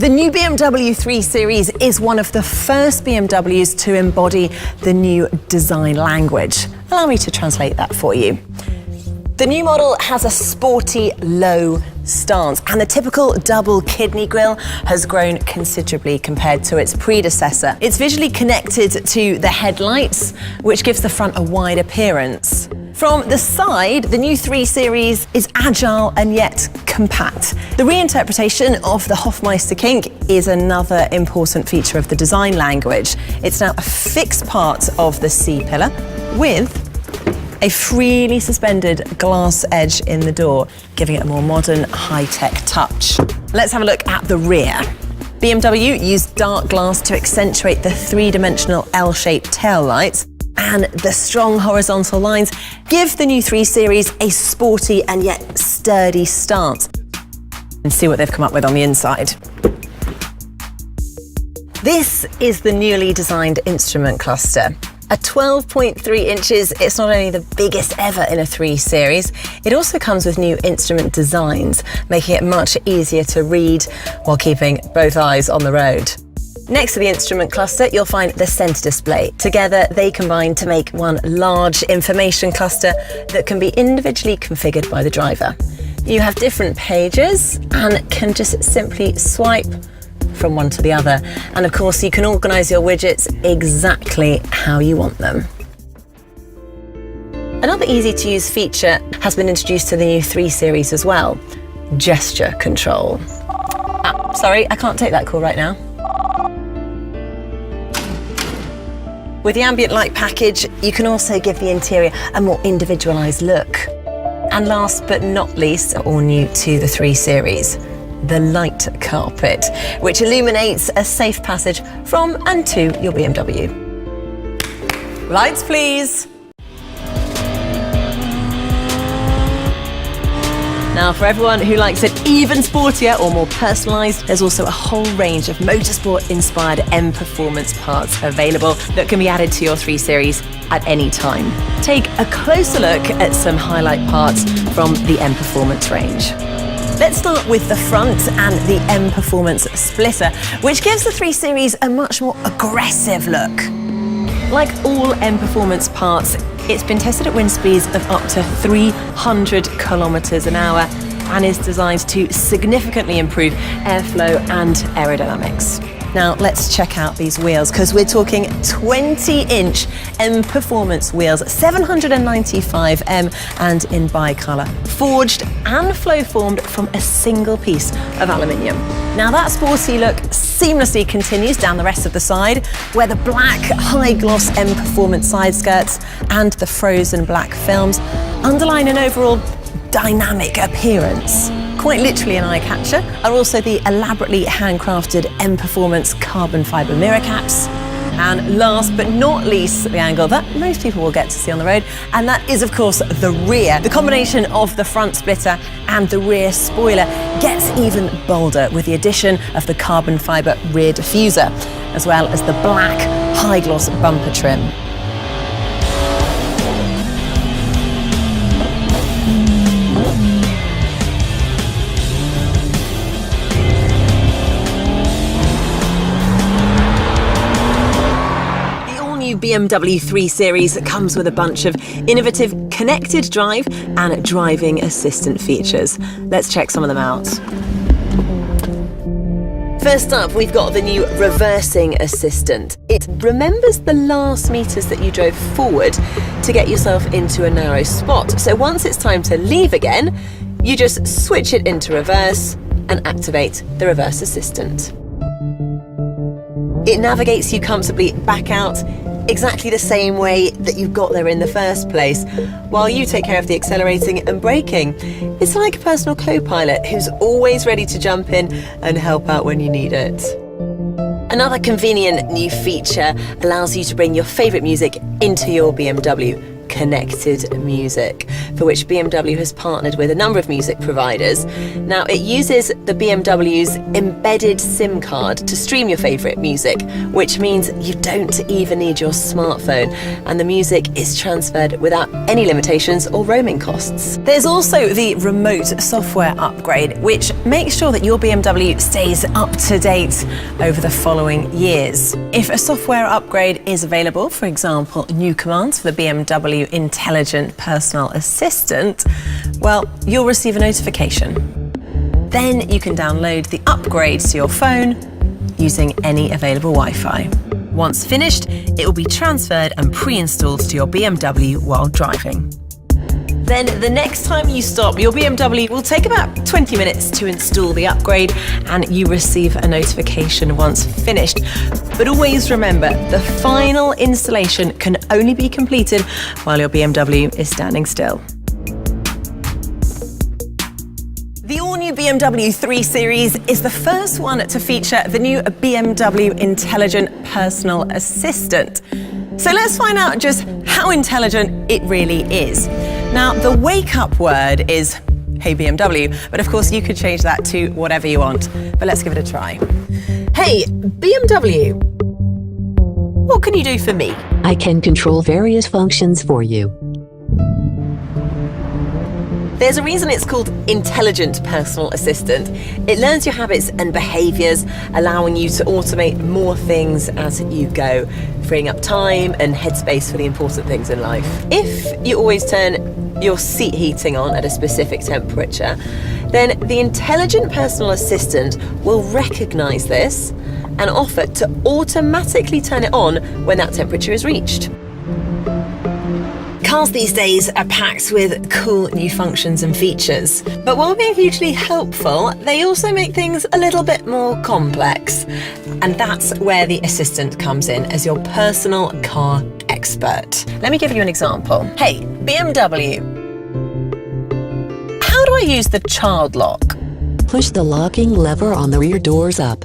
The new BMW 3 Series is one of the first BMWs to embody the new design language. Allow me to translate that for you. The new model has a sporty, low stance, and the typical double kidney grille has grown considerably compared to its predecessor. It's visually connected to the headlights, which gives the front a wide appearance. From the side, the new 3 Series is agile and yet compact. The reinterpretation of the Hofmeister kink is another important feature of the design language. It's now a fixed part of the C-pillar with a freely suspended glass edge in the door, giving it a more modern, high-tech touch. Let's have a look at the rear. BMW used dark glass to accentuate the three-dimensional L-shaped tail lights, and the strong horizontal lines give the new 3 Series a sporty and yet sturdy stance. And see what they've come up with on the inside. This is the newly designed instrument cluster. At 12.3 inches, it's not only the biggest ever in a 3 Series, it also comes with new instrument designs, making it much easier to read while keeping both eyes on the road. Next to the instrument cluster, you'll find the centre display. Together, they combine to make one large information cluster that can be individually configured by the driver. You have different pages and can just simply swipe from one to the other. And of course, you can organise your widgets exactly how you want them. Another easy-to-use feature has been introduced to the new 3 Series as well: gesture control. Sorry, I can't take that call right now. With the ambient light package, you can also give the interior a more individualised look. And last but not least, all new to the 3 Series, the light carpet, which illuminates a safe passage from and to your BMW. Lights, please. Now, for everyone who likes it even sportier or more personalised, there's also a whole range of motorsport-inspired M Performance parts available that can be added to your 3 Series at any time. Take a closer look at some highlight parts from the M Performance range. Let's start with the front and the M Performance splitter, which gives the 3 Series a much more aggressive look. Like all M Performance parts, it's been tested at wind speeds of up to 300 kilometers an hour and is designed to significantly improve airflow and aerodynamics. Now let's check out these wheels, because we're talking 20-inch M Performance wheels, 795mm and in bi-colour, forged and flow-formed from a single piece of aluminium. Now that sporty look seamlessly continues down the rest of the side, where the black high-gloss M Performance side skirts and the frozen black films underline an overall dynamic appearance. Quite literally an eye-catcher are also the elaborately handcrafted M Performance carbon fibre mirror caps. And last but not least, the angle that most people will get to see on the road, and that is of course the rear. The combination of the front splitter and the rear spoiler gets even bolder with the addition of the carbon fibre rear diffuser, as well as the black high-gloss bumper trim. BMW 3 Series comes with a bunch of innovative connected drive and driving assistant features. Let's check some of them out. First up, we've got the new reversing assistant. It remembers the last meters that you drove forward to get yourself into a narrow spot. So once it's time to leave again, you just switch it into reverse and activate the reverse assistant. It navigates you comfortably back out exactly the same way that you got there in the first place, while you take care of the accelerating and braking. It's like a personal co-pilot who's always ready to jump in and help out when you need it. Another convenient new feature allows you to bring your favourite music into your BMW connected music, for which BMW has partnered with a number of music providers. Now, it uses the BMW's embedded SIM card to stream your favourite music, which means you don't even need your smartphone, and the music is transferred without any limitations or roaming costs. There's also the remote software upgrade, which makes sure that your BMW stays up to date over the following years. If a software upgrade is available, for example, new commands for the BMW Intelligent Personal Assistant, well, you'll receive a notification. Then you can download the upgrade to your phone using any available Wi-Fi. Once finished, it will be transferred and pre-installed to your BMW while driving. Then the next time you stop, your BMW will take about 20 minutes to install the upgrade, and you receive a notification once finished. But always remember, the final installation can only be completed while your BMW is standing still. The all-new BMW 3 Series is the first one to feature the new BMW Intelligent Personal Assistant. So let's find out just how intelligent it really is. Now, the wake-up word is "Hey BMW," but of course you could change that to whatever you want. But let's give it a try. Hey BMW, what can you do for me? I can control various functions for you. There's a reason it's called Intelligent Personal Assistant. It learns your habits and behaviours, allowing you to automate more things as you go, freeing up time and headspace for the important things in life. If you always turn your seat heating on at a specific temperature, then the Intelligent Personal Assistant will recognise this and offer to automatically turn it on when that temperature is reached. Cars these days are packed with cool new functions and features, but while being hugely helpful, they also make things a little bit more complex. And that's where the assistant comes in as your personal car expert. Let me give you an example. Hey, BMW, how do I use the child lock? Push the locking lever on the rear doors up.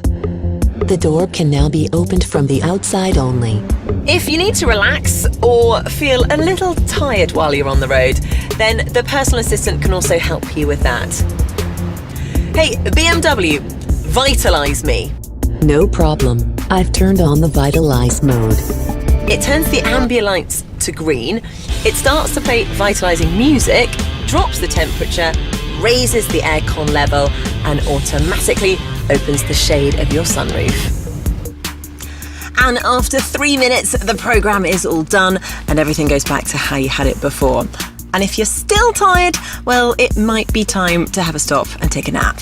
The door can now be opened from the outside only. If you need to relax or feel a little tired while you're on the road, then the personal assistant can also help you with that. Hey, BMW, vitalise me. No problem. I've turned on the Vitalize mode. It turns the ambience lights to green, it starts to play vitalising music, drops the temperature, raises the aircon level, and automatically opens the shade of your sunroof. And after 3 minutes, the program is all done and everything goes back to how you had it before. And if you're still tired, well, it might be time to have a stop and take a nap.